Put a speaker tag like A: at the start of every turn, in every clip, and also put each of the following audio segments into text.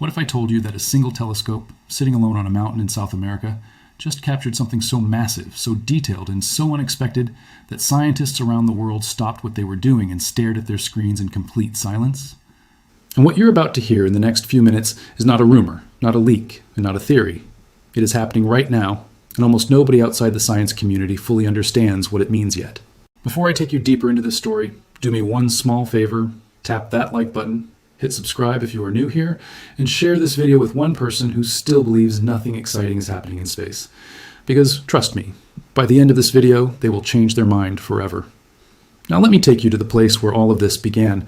A: What if I told you that a single telescope, sitting alone on a mountain in South America, just captured something so massive, so detailed, and so unexpected that scientists around the world stopped what they were doing and stared at their screens in complete silence? And what you're about to hear in the next few minutes is not a rumor, not a leak, and not a theory. It is happening right now, and almost nobody outside the science community fully understands what it means yet. Before I take you deeper into this story, do me one small favor: tap that like button, hit subscribe if you are new here, and share this video with one person who still believes nothing exciting is happening in space. Because, trust me, by the end of this video, they will change their mind forever. Now let me take you to the place where all of this began.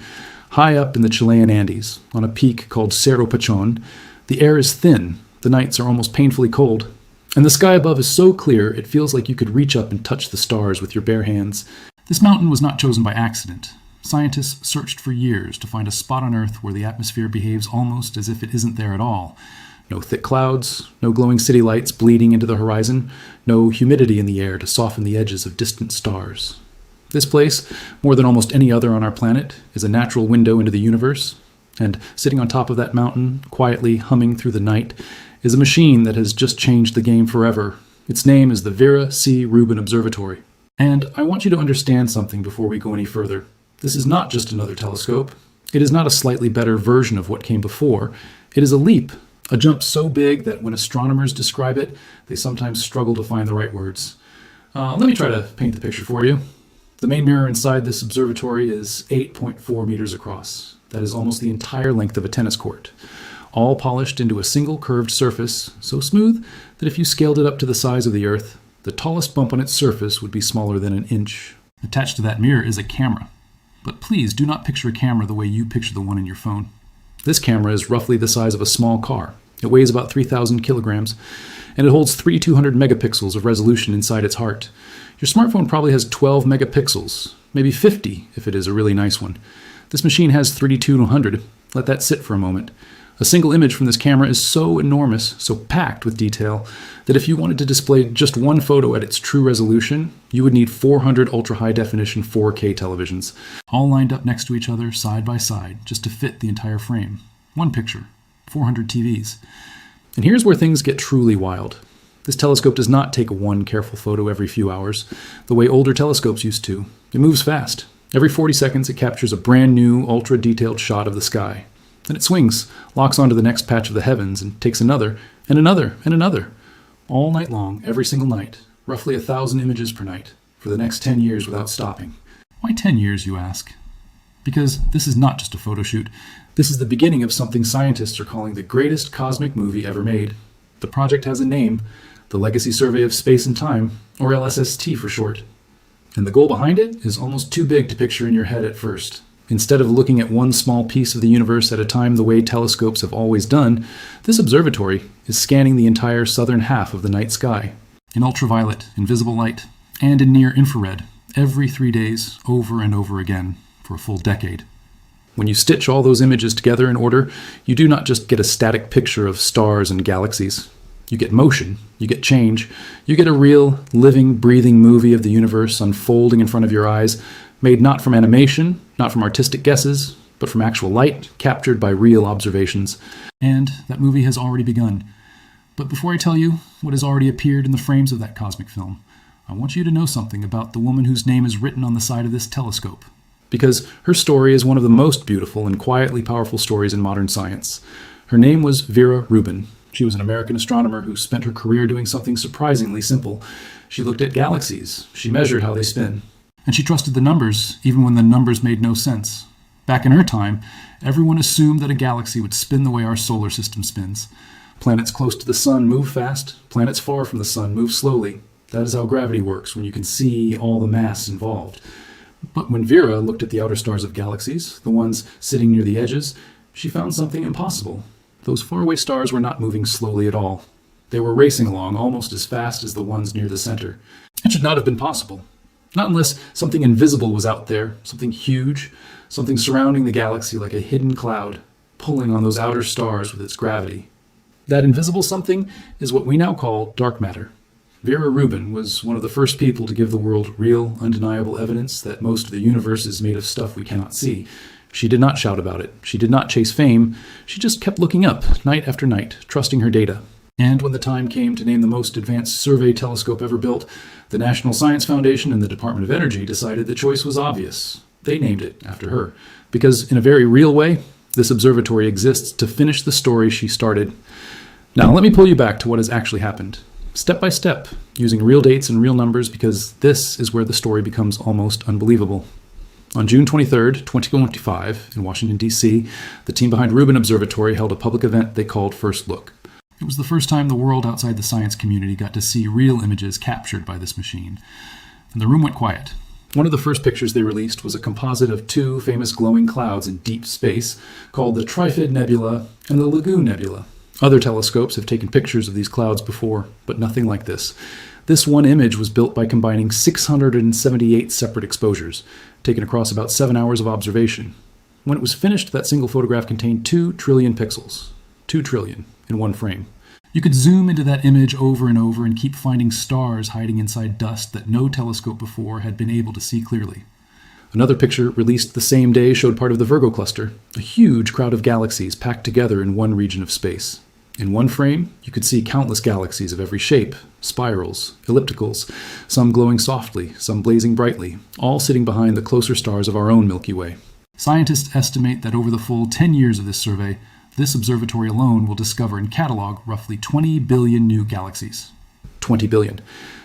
A: High up in the Chilean Andes, on a peak called Cerro Pachón, the air is thin, the nights are almost painfully cold, and the sky above is so clear it feels like you could reach up and touch the stars with your bare hands. This mountain was not chosen by accident. Scientists searched for years to find a spot on Earth where the atmosphere behaves almost as if it isn't there at all. No thick clouds, no glowing city lights bleeding into the horizon, no humidity in the air to soften the edges of distant stars. This place, more than almost any other on our planet, is a natural window into the universe, and sitting on top of that mountain, quietly humming through the night, is a machine that has just changed the game forever. Its name is the Vera C. Rubin Observatory. And I want you to understand something before we go any further. This is not just another telescope. It is not a slightly better version of what came before. It is a leap, a jump so big that when astronomers describe it, they sometimes struggle to find the right words. Let me try to paint the picture for you. The main mirror inside this observatory is 8.4 meters across. That is almost the entire length of a tennis court, all polished into a single curved surface, so smooth that if you scaled it up to the size of the Earth, the tallest bump on its surface would be smaller than an inch. Attached to that mirror is a camera. But please do not picture a camera the way you picture the one in your phone. This camera is roughly the size of a small car. It weighs about 3,000 kilograms, and it holds 3,200 megapixels of resolution inside its heart. Your smartphone probably has 12 megapixels, maybe 50 if it is a really nice one. This machine has 3200. Let that sit for a moment. A single image from this camera is so enormous, so packed with detail, that if you wanted to display just one photo at its true resolution, you would need 400 ultra-high-definition 4K televisions, all lined up next to each other, side by side, just to fit the entire frame. One picture, 400 TVs. And here's where things get truly wild. This telescope does not take one careful photo every few hours, the way older telescopes used to. It moves fast. Every 40 seconds, it captures a brand new, ultra-detailed shot of the sky. Then it swings, locks onto the next patch of the heavens, and takes another, and another, and another. All night long, every single night, roughly 1,000 images per night, for the next 10 years without stopping. Why 10 years, you ask? Because this is not just a photo shoot. This is the beginning of something scientists are calling the greatest cosmic movie ever made. The project has a name, the Legacy Survey of Space and Time, or LSST for short. And the goal behind it is almost too big to picture in your head at first. Instead of looking at one small piece of the universe at a time the way telescopes have always done, this observatory is scanning the entire southern half of the night sky. In ultraviolet, invisible light, and in near infrared, every 3 days, over and over again, for a full decade. When you stitch all those images together in order, you do not just get a static picture of stars and galaxies. You get motion, you get change, you get a real, living, breathing movie of the universe unfolding in front of your eyes, made not from animation, not from artistic guesses, but from actual light captured by real observations. And that movie has already begun. But before I tell you what has already appeared in the frames of that cosmic film, I want you to know something about the woman whose name is written on the side of this telescope. Because her story is one of the most beautiful and quietly powerful stories in modern science. Her name was Vera Rubin. She was an American astronomer who spent her career doing something surprisingly simple. She looked at galaxies. She measured how they spin. And she trusted the numbers, even when the numbers made no sense. Back in her time, everyone assumed that a galaxy would spin the way our solar system spins. Planets close to the sun move fast, planets far from the sun move slowly. That is how gravity works when you can see all the mass involved. But when Vera looked at the outer stars of galaxies, the ones sitting near the edges, she found something impossible. Those faraway stars were not moving slowly at all. They were racing along almost as fast as the ones near the center. It should not have been possible. Not unless something invisible was out there, something huge, something surrounding the galaxy like a hidden cloud, pulling on those outer stars with its gravity. That invisible something is what we now call dark matter. Vera Rubin was one of the first people to give the world real, undeniable evidence that most of the universe is made of stuff we cannot see. She did not shout about it. She did not chase fame. She just kept looking up, night after night, trusting her data. And when the time came to name the most advanced survey telescope ever built, the National Science Foundation and the Department of Energy decided the choice was obvious. They named it after her. Because in a very real way, this observatory exists to finish the story she started. Now, let me pull you back to what has actually happened, step by step, using real dates and real numbers, because this is where the story becomes almost unbelievable. On June 23, 2025, in Washington, D.C., the team behind Rubin Observatory held a public event they called First Look. It was the first time the world outside the science community got to see real images captured by this machine. And the room went quiet. One of the first pictures they released was a composite of two famous glowing clouds in deep space called the Trifid Nebula and the Lagoon Nebula. Other telescopes have taken pictures of these clouds before, but nothing like this. This one image was built by combining 678 separate exposures, taken across about 7 hours of observation. When it was finished, that single photograph contained 2 trillion pixels. 2 trillion in one frame. You could zoom into that image over and over and keep finding stars hiding inside dust that no telescope before had been able to see clearly. Another picture released the same day showed part of the Virgo cluster, a huge crowd of galaxies packed together in one region of space. In one frame, you could see countless galaxies of every shape, spirals, ellipticals, some glowing softly, some blazing brightly, all sitting behind the closer stars of our own Milky Way. Scientists estimate that over the full 10 years of this survey, this observatory alone will discover and catalog roughly 20 billion new galaxies. 20 billion.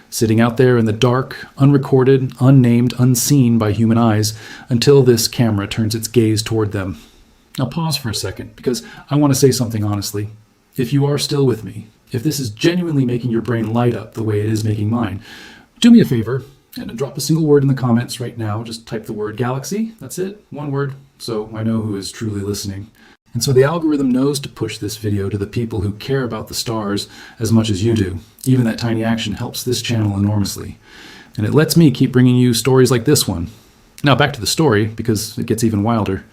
A: Sitting out there in the dark, unrecorded, unnamed, unseen by human eyes, until this camera turns its gaze toward them. Now pause for a second, because I want to say something honestly. If you are still with me, if this is genuinely making your brain light up the way it is making mine, do me a favor and drop a single word in the comments right now. Just type the word galaxy. That's it. One word. So I know who is truly listening. And so the algorithm knows to push this video to the people who care about the stars as much as you do. Even that tiny action helps this channel enormously. And it lets me keep bringing you stories like this one. Now back to the story, because it gets even wilder.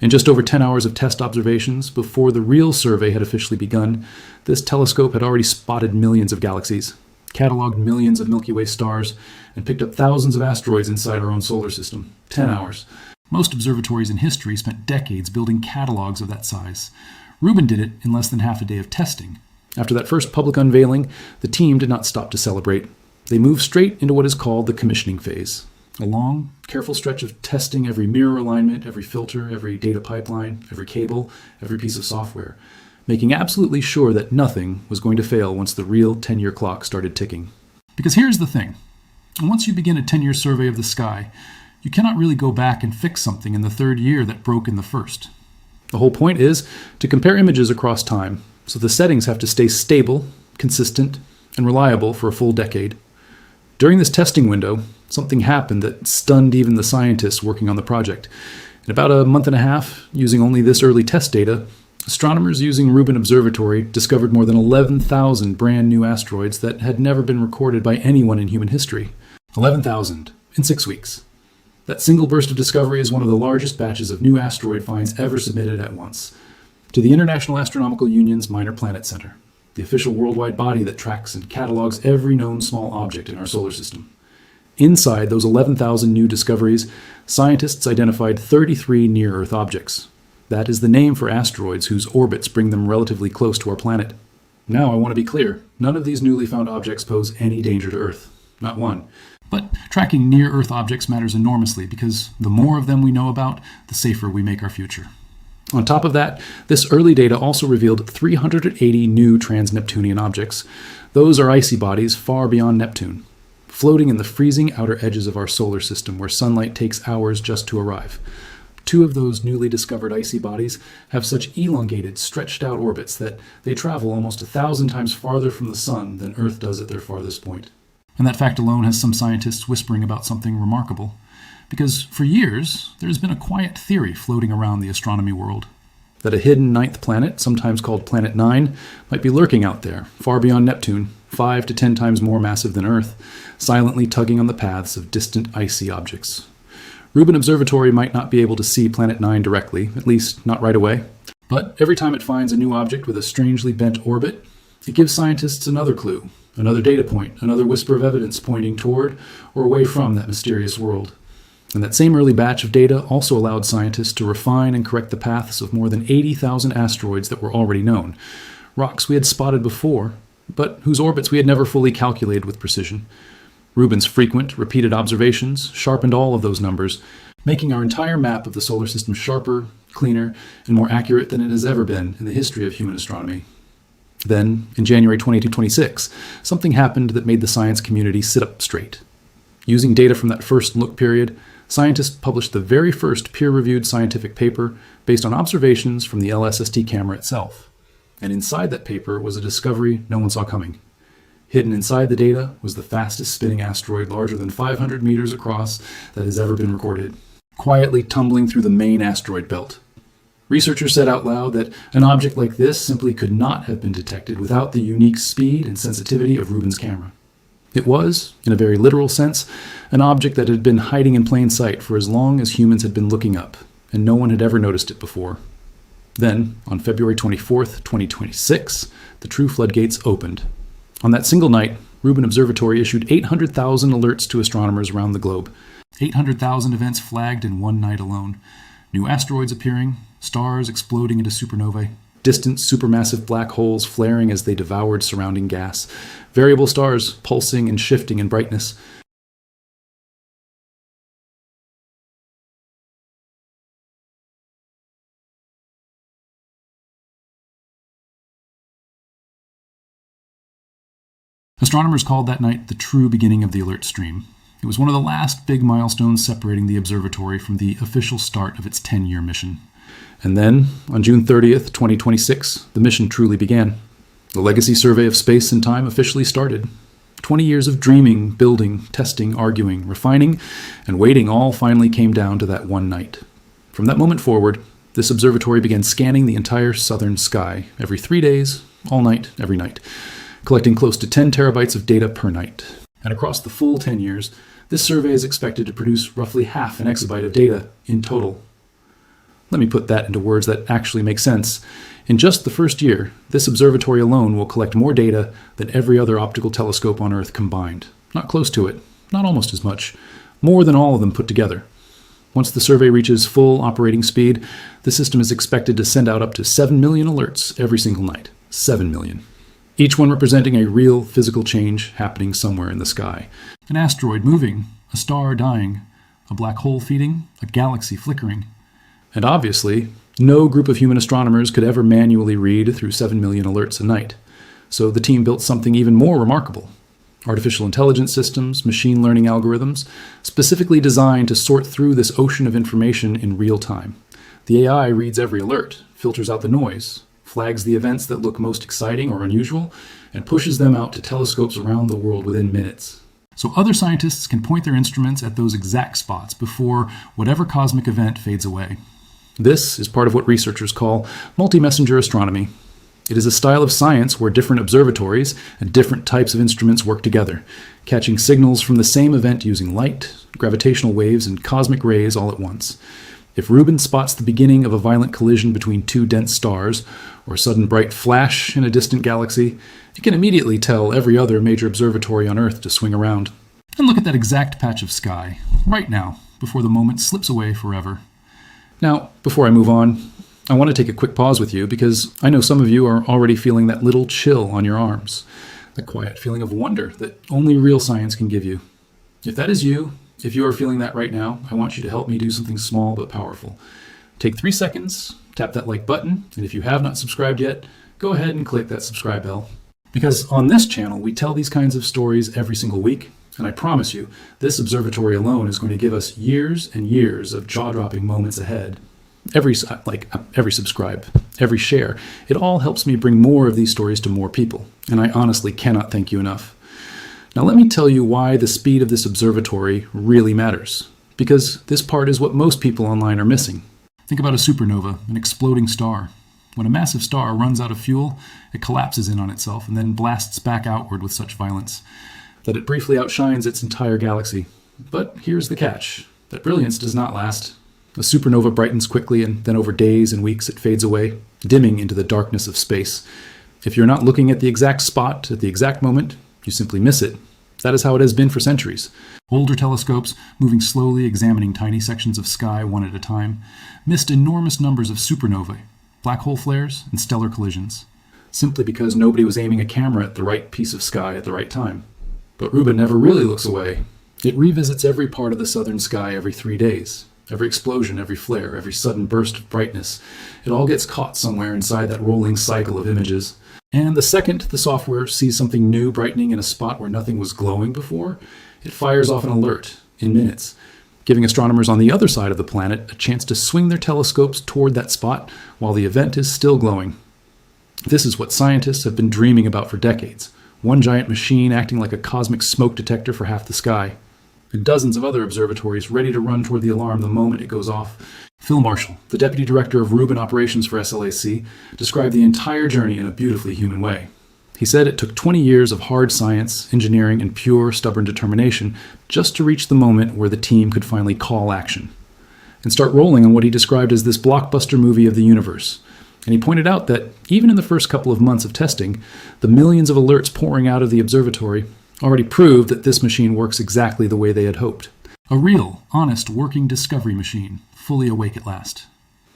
A: In just over 10 hours of test observations, before the real survey had officially begun, this telescope had already spotted millions of galaxies, cataloged millions of Milky Way stars, and picked up thousands of asteroids inside our own solar system. 10 hours. Most observatories in history spent decades building catalogs of that size. Rubin did it in less than half a day of testing. After that first public unveiling, the team did not stop to celebrate. They moved straight into what is called the commissioning phase. A long, careful stretch of testing every mirror alignment, every filter, every data pipeline, every cable, every piece of software, making absolutely sure that nothing was going to fail once the real 10-year clock started ticking. Because here's the thing. Once you begin a 10-year survey of the sky, you cannot really go back and fix something in the third year that broke in the first. The whole point is to compare images across time, so the settings have to stay stable, consistent, and reliable for a full decade. During this testing window, something happened that stunned even the scientists working on the project. In about a month and a half, using only this early test data, astronomers using Rubin Observatory discovered more than 11,000 brand new asteroids that had never been recorded by anyone in human history. 11,000 in 6 weeks. That single burst of discovery is one of the largest batches of new asteroid finds ever submitted at once to the International Astronomical Union's Minor Planet Center, the official worldwide body that tracks and catalogs every known small object in our solar system. Inside those 11,000 new discoveries, scientists identified 33 near-Earth objects. That is the name for asteroids whose orbits bring them relatively close to our planet. Now I want to be clear, none of these newly found objects pose any danger to Earth. Not one. But tracking near-Earth objects matters enormously because the more of them we know about, the safer we make our future. On top of that, this early data also revealed 380 new trans-Neptunian objects. Those are icy bodies far beyond Neptune, floating in the freezing outer edges of our solar system where sunlight takes hours just to arrive. 2 of those newly discovered icy bodies have such elongated, stretched-out orbits that they travel almost 1,000 times farther from the sun than Earth does at their farthest point. And that fact alone has some scientists whispering about something remarkable. Because for years, there has been a quiet theory floating around the astronomy world. That a hidden 9th planet, sometimes called Planet 9, might be lurking out there, far beyond Neptune, 5 to 10 times more massive than Earth, silently tugging on the paths of distant icy objects. Rubin Observatory might not be able to see Planet 9 directly, at least not right away. But every time it finds a new object with a strangely bent orbit, it gives scientists another clue, another data point, another whisper of evidence pointing toward or away from that mysterious world. And that same early batch of data also allowed scientists to refine and correct the paths of more than 80,000 asteroids that were already known, rocks we had spotted before, but whose orbits we had never fully calculated with precision. Rubin's frequent, repeated observations sharpened all of those numbers, making our entire map of the solar system sharper, cleaner, and more accurate than it has ever been in the history of human astronomy. Then, in January 2026, something happened that made the science community sit up straight. Using data from that first look period, scientists published the very first peer-reviewed scientific paper based on observations from the LSST camera itself. And inside that paper was a discovery no one saw coming. Hidden inside the data was the fastest spinning asteroid larger than 500 meters across that has ever been recorded, quietly tumbling through the main asteroid belt. Researchers said out loud that an object like this simply could not have been detected without the unique speed and sensitivity of Rubin's camera. It was, in a very literal sense, an object that had been hiding in plain sight for as long as humans had been looking up, and no one had ever noticed it before. Then, on February 24th, 2026, the true floodgates opened. On that single night, Rubin Observatory issued 800,000 alerts to astronomers around the globe. 800,000 events flagged in one night alone. New asteroids appearing, stars exploding into supernovae, distant supermassive black holes flaring as they devoured surrounding gas, variable stars pulsing and shifting in brightness. Astronomers called that night the true beginning of the alert stream. It was one of the last big milestones separating the observatory from the official start of its 10-year mission. And then, on June 30th, 2026, the mission truly began. The legacy survey of space and time officially started. 20 years of dreaming, building, testing, arguing, refining, and waiting all finally came down to that one night. From that moment forward, this observatory began scanning the entire southern sky every 3 days, all night, every night, collecting close to 10 terabytes of data per night. And across the full 10 years, this survey is expected to produce roughly half an exabyte of data in total. Let me put that into words that actually make sense. In just the first year, this observatory alone will collect more data than every other optical telescope on Earth combined. Not close to it, not almost as much, more than all of them put together. Once the survey reaches full operating speed, the system is expected to send out up to 7 million alerts every single night. 7 million. Each one representing a real physical change happening somewhere in the sky. An asteroid moving, a star dying, a black hole feeding, a galaxy flickering. And obviously, no group of human astronomers could ever manually read through 7 million alerts a night. So the team built something even more remarkable. Artificial intelligence systems, machine learning algorithms, specifically designed to sort through this ocean of information in real time. The AI reads every alert, filters out the noise, flags the events that look most exciting or unusual, and pushes them out to telescopes around the world within minutes. So other scientists can point their instruments at those exact spots before whatever cosmic event fades away. This is part of what researchers call multi-messenger astronomy. It is a style of science where different observatories and different types of instruments work together, catching signals from the same event using light, gravitational waves, and cosmic rays all at once. If Rubin spots the beginning of a violent collision between two dense stars, or a sudden bright flash in a distant galaxy, it can immediately tell every other major observatory on Earth to swing around. And look at that exact patch of sky, right now, before the moment slips away forever. Now, before I move on, I want to take a quick pause with you because I know some of you are already feeling that little chill on your arms, that quiet feeling of wonder that only real science can give you. If that is you, if you are feeling that right now, I want you to help me do something small but powerful. Take 3 seconds, tap that like button, and if you have not subscribed yet, go ahead and click that subscribe bell. Because on this channel, we tell these kinds of stories every single week, and I promise you, this observatory alone is going to give us years and years of jaw-dropping moments ahead. Every subscribe, every share, it all helps me bring more of these stories to more people, and I honestly cannot thank you enough. Now let me tell you why the speed of this observatory really matters, because this part is what most people online are missing. Think about a supernova, an exploding star. When a massive star runs out of fuel, it collapses in on itself and then blasts back outward with such violence that it briefly outshines its entire galaxy. But here's the catch. That brilliance does not last. A supernova brightens quickly, and then over days and weeks it fades away, dimming into the darkness of space. If you're not looking at the exact spot at the exact moment, you simply miss it. That is how it has been for centuries. Older telescopes, moving slowly, examining tiny sections of sky one at a time, missed enormous numbers of supernovae, black hole flares, and stellar collisions, simply because nobody was aiming a camera at the right piece of sky at the right time. But Rubin never really looks away. It revisits every part of the southern sky every 3 days. Every explosion, every flare, every sudden burst of brightness. It all gets caught somewhere inside that rolling cycle of images. And the second the software sees something new brightening in a spot where nothing was glowing before, it fires off an alert in minutes, giving astronomers on the other side of the planet a chance to swing their telescopes toward that spot while the event is still glowing. This is what scientists have been dreaming about for decades. One giant machine acting like a cosmic smoke detector for half the sky, and dozens of other observatories ready to run toward the alarm the moment it goes off. Phil Marshall, the deputy director of Rubin operations for SLAC, described the entire journey in a beautifully human way. He said it took 20 years of hard science, engineering, and pure, stubborn determination just to reach the moment where the team could finally call action and start rolling on what he described as this blockbuster movie of the universe. And he pointed out that even in the first couple of months of testing, the millions of alerts pouring out of the observatory already proved that this machine works exactly the way they had hoped. A real, honest, working discovery machine, fully awake at last.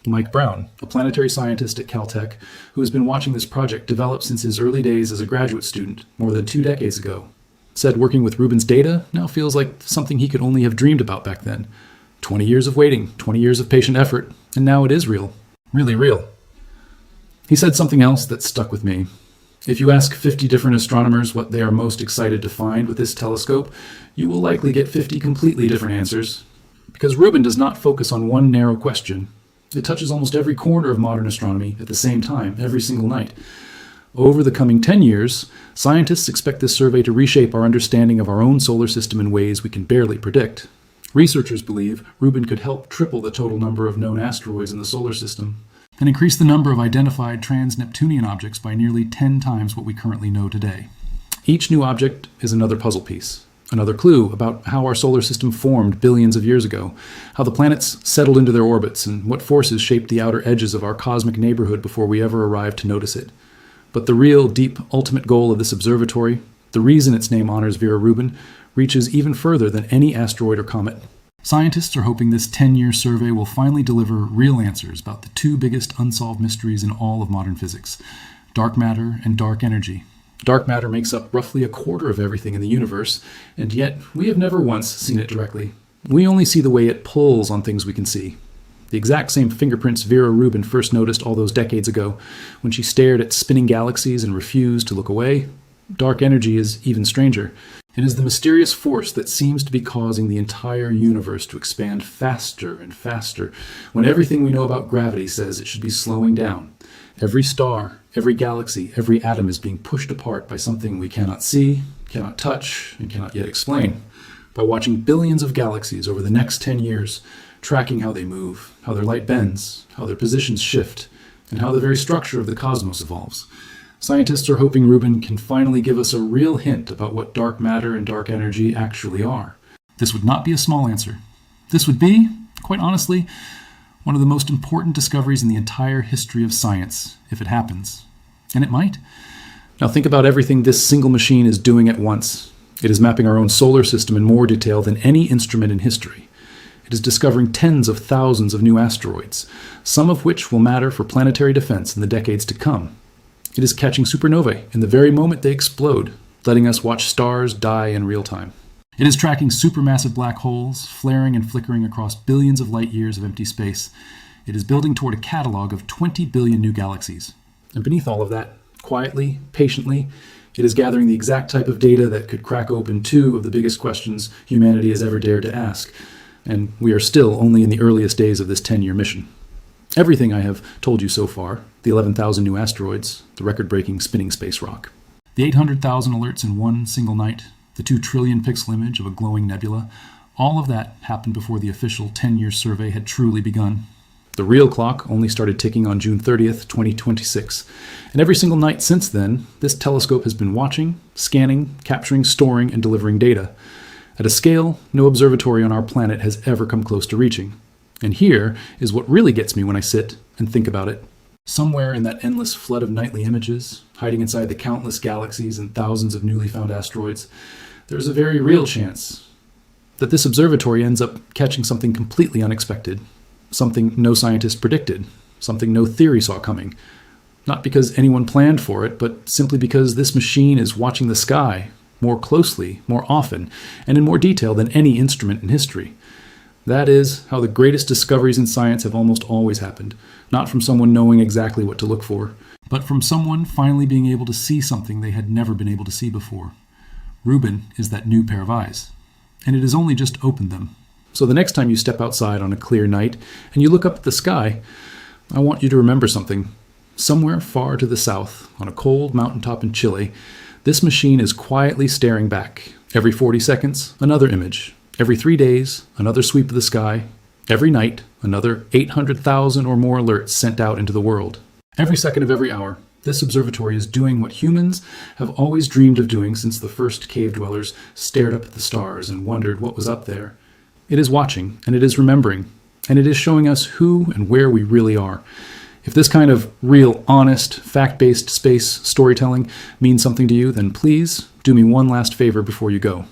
A: Mike Brown, a planetary scientist at Caltech, who has been watching this project develop since his early days as a graduate student more than 2 decades ago, said working with Rubin's data now feels like something he could only have dreamed about back then. 20 years of waiting, 20 years of patient effort, and now it is real. Really real. He said something else that stuck with me. If you ask 50 different astronomers what they are most excited to find with this telescope, you will likely get 50 completely different answers. Because Rubin does not focus on one narrow question. It touches almost every corner of modern astronomy at the same time, every single night. Over the coming 10 years, scientists expect this survey to reshape our understanding of our own solar system in ways we can barely predict. Researchers believe Rubin could help triple the total number of known asteroids in the solar system, and increase the number of identified trans-Neptunian objects by nearly 10 times what we currently know today. Each new object is another puzzle piece, another clue about how our solar system formed billions of years ago, how the planets settled into their orbits, and what forces shaped the outer edges of our cosmic neighborhood before we ever arrived to notice it. But the real, deep, ultimate goal of this observatory, the reason its name honors Vera Rubin, reaches even further than any asteroid or comet. Scientists are hoping this 10-year survey will finally deliver real answers about the 2 biggest unsolved mysteries in all of modern physics: dark matter and dark energy. Dark matter makes up roughly a quarter of everything in the universe, and yet we have never once seen it directly. We only see the way it pulls on things we can see. The exact same fingerprints Vera Rubin first noticed all those decades ago, when she stared at spinning galaxies and refused to look away. Dark energy is even stranger. It is the mysterious force that seems to be causing the entire universe to expand faster and faster, when everything we know about gravity says it should be slowing down. Every star, every galaxy, every atom is being pushed apart by something we cannot see, cannot touch, and cannot yet explain. By watching billions of galaxies over the next 10 years, tracking how they move, how their light bends, how their positions shift, and how the very structure of the cosmos evolves, scientists are hoping Rubin can finally give us a real hint about what dark matter and dark energy actually are. This would not be a small answer. This would be, quite honestly, one of the most important discoveries in the entire history of science, if it happens. And it might. Now think about everything this single machine is doing at once. It is mapping our own solar system in more detail than any instrument in history. It is discovering tens of thousands of new asteroids, some of which will matter for planetary defense in the decades to come. It is catching supernovae in the very moment they explode, letting us watch stars die in real time. It is tracking supermassive black holes, flaring and flickering across billions of light years of empty space. It is building toward a catalog of 20 billion new galaxies. And beneath all of that, quietly, patiently, it is gathering the exact type of data that could crack open 2 of the biggest questions humanity has ever dared to ask. And we are still only in the earliest days of this 10-year mission. Everything I have told you so far, the 11,000 new asteroids, the record-breaking spinning space rock, the 800,000 alerts in one single night, the 2 trillion pixel image of a glowing nebula, all of that happened before the official 10-year survey had truly begun. The real clock only started ticking on June 30th, 2026, and every single night since then, this telescope has been watching, scanning, capturing, storing, and delivering data at a scale no observatory on our planet has ever come close to reaching. And here is what really gets me when I sit and think about it. Somewhere in that endless flood of nightly images, hiding inside the countless galaxies and thousands of newly found asteroids, there's a very real chance that this observatory ends up catching something completely unexpected, something no scientist predicted, something no theory saw coming. Not because anyone planned for it, but simply because this machine is watching the sky more closely, more often, and in more detail than any instrument in history. That is how the greatest discoveries in science have almost always happened, not from someone knowing exactly what to look for, but from someone finally being able to see something they had never been able to see before. Rubin is that new pair of eyes, and it has only just opened them. So the next time you step outside on a clear night and you look up at the sky, I want you to remember something. Somewhere far to the south, on a cold mountaintop in Chile, this machine is quietly staring back. Every 40 seconds, another image. Every 3 days, another sweep of the sky. Every night, another 800,000 or more alerts sent out into the world. Every second of every hour, this observatory is doing what humans have always dreamed of doing since the first cave dwellers stared up at the stars and wondered what was up there. It is watching, and it is remembering, and it is showing us who and where we really are. If this kind of real, honest, fact-based space storytelling means something to you, then please do me one last favor before you go.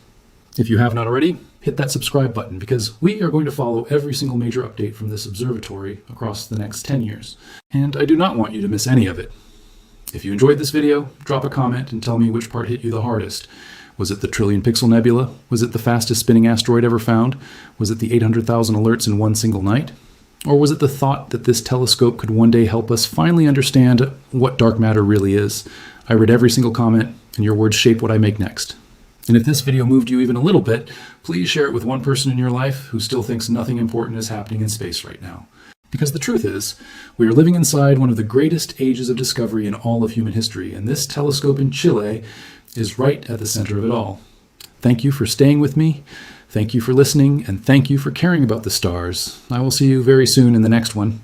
A: If you have not already, hit that subscribe button, because we are going to follow every single major update from this observatory across the next 10 years. And I do not want you to miss any of it. If you enjoyed this video, drop a comment and tell me which part hit you the hardest. Was it the trillion-pixel nebula? Was it the fastest spinning asteroid ever found? Was it the 800,000 alerts in one single night? Or was it the thought that this telescope could one day help us finally understand what dark matter really is? I read every single comment, and your words shape what I make next. And if this video moved you even a little bit, please share it with one person in your life who still thinks nothing important is happening in space right now. Because the truth is, we are living inside one of the greatest ages of discovery in all of human history, and this telescope in Chile is right at the center of it all. Thank you for staying with me. Thank you for listening, and thank you for caring about the stars. I will see you very soon in the next one.